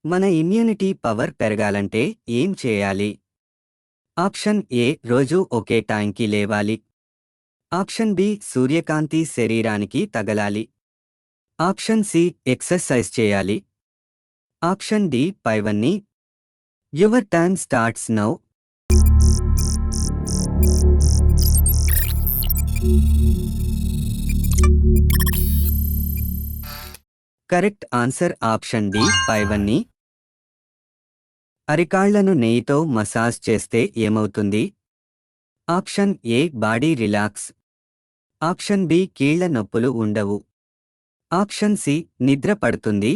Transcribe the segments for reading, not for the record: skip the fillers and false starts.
మన immunity power పెరగాలంటే ఏం చేయాలి? ఆప్షన్ ఏ రోజూ ఒకే టైంకి లేవాలి. ఆప్షన్ బి సూర్యకాంతి శరీరానికి తగలాలి. ఆప్షన్ సి ఎక్సర్సైజ్ చేయాలి. ఆప్షన్ డి పైవన్నీ. Your time starts now. Correct answer option D పైవన్నీ. అరికాళ్లను నెయ్యితో మసాజ్ చేస్తే ఏమవుతుంది? Option A body relax. Option B కీళ్ల నొప్పులు ఉండవు. ఆప్షన్ సి నిద్ర పడుతుంది.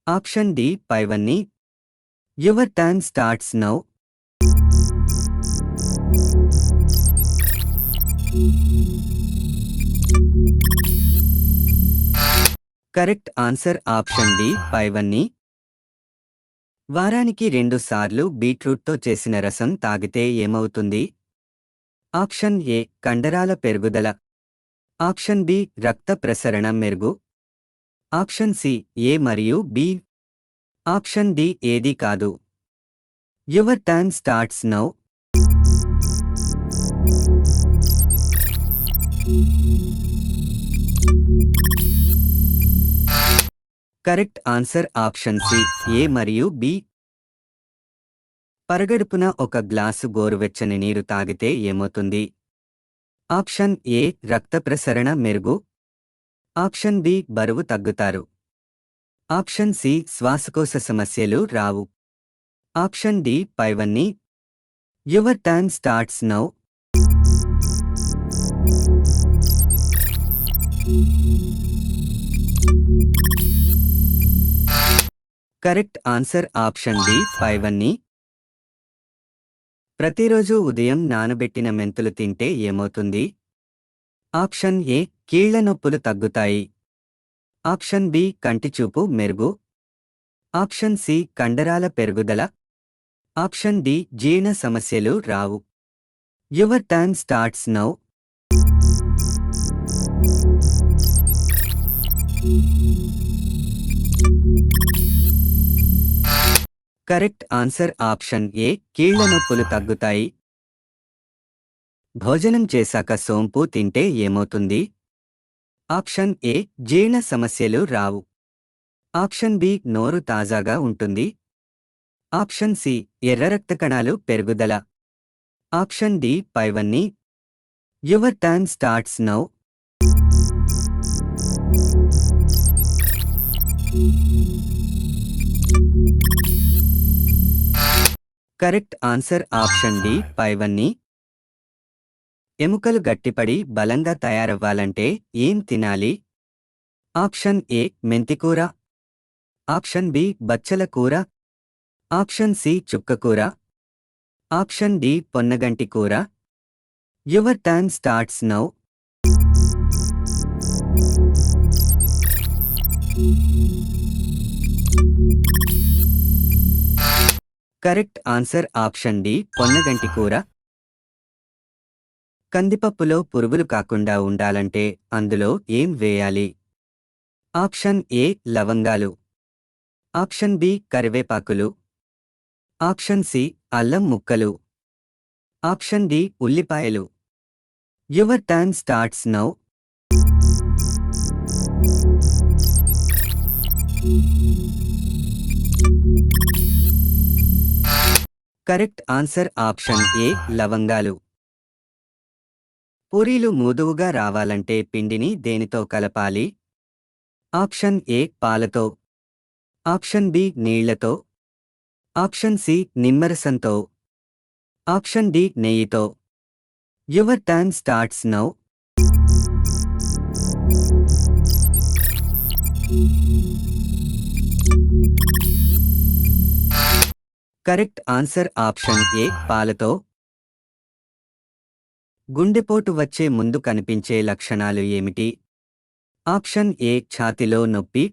ఆప్షన్ డి పైవన్నీ. Your time starts now. Correct answer option D పైవన్నీ. వారానికి 2 సార్లు బీట్రూట్తో చేసిన రసం తాగితే ఏమవుతుంది? ఆప్షన్ ఏ కండరాల పెరుగుదల. ఆప్షన్ బి రక్త ప్రసరణ మెరుగు. ఆప్షన్ సి ఏ మరియు బి. ఆప్షన్ డి ఏదీ కాదు. Your time starts now. Correct answer option C A మరియు బి. పరగడుపున ఒక గ్లాసు గోరువెచ్చని నీరు తాగితే ఏమవుతుంది? ఆప్షన్ ఏ రక్త ప్రసరణ మెరుగు. ఆప్షన్ బి బరువు తగ్గుతారు. ఆప్షన్ సి శ్వాసకోశ సమస్యలు రావు. ఆప్షన్ డి పైవన్నీ. Your time starts now. Correct answer option D పైవన్నీ. ప్రతిరోజు ఉదయం నానబెట్టిన మెంతులు తింటే ఏమవుతుంది? ఆప్షన్ ఏ కీళ్ల నొప్పులు తగ్గుతాయి. ఆప్షన్ బి కంటిచూపు మెరుగు. ఆప్షన్ సి కండరాల పెరుగుదల. ఆప్షన్ డి జీర్ణ సమస్యలు రావు. Your time starts now. Correct answer option A కీళ్ల నొప్పులు తగ్గుతాయి. భోజనం చేశాక సోంపు తింటే ఏమవుతుంది? ఆప్షన్ ఏ జీర్ణ సమస్యలు రావు. ఆప్షన్ బి నోరు తాజాగా ఉంటుంది. ఆప్షన్ సి ఎర్ర రక్త కణాలు పెరుగుదల. ఆప్షన్ డి పైవన్నీ. Your time starts now. Correct answer option D పైవన్నీ. ఎముకలు గట్టిపడి బలంగా తయారవ్వాలంటే ఏం తినాలి? ఆప్షన్ ఏ మెంతికూర. ఆప్షన్ బి బచ్చల కూర. ఆప్షన్ సి చుక్కకూర. ఆప్షన్ డి పొన్నగంటి కూర. Your time starts now. Correct answer option D పొన్నగంటి కూర. కందిపప్పులో పురుగులు కాకుండా ఉండాలంటే అందులో ఏం వేయాలి? ఆప్షన్ ఏ లవంగాలు. ఆప్షన్ బి కరివేపాకులు. ఆప్షన్ సి అల్లం ముక్కలు. ఆప్షన్ డి ఉల్లిపాయలు. Your time starts now. Correct answer option A లవంగాలు. పూరీలు మృదువుగా రావాలంటే పిండిని దేనితో కలపాలి? ఆప్షన్ ఏ పాలతో. ఆప్షన్ బి నీళ్లతో. ఆప్షన్ సి నిమ్మరసంతో. ఆప్షన్ డి నెయ్యితో. Your time starts now. Correct answer option A పాలతో. గుండెపోటు వచ్చే ముందు కనిపించే లక్షణాలు ఏమిటి? ఆప్షన్ ఏ ఛాతిలో నొప్పి.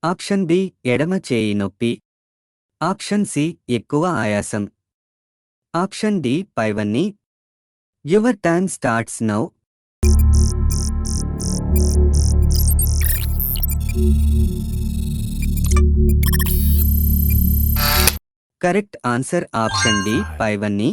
ఆప్షన్ బి ఎడమ చేయి నొప్పి. ఆప్షన్ సి ఎక్కువ ఆయాసం. ఆప్షన్ డి పైవన్నీ. Your time starts now. Correct answer option D పైవన్నీ.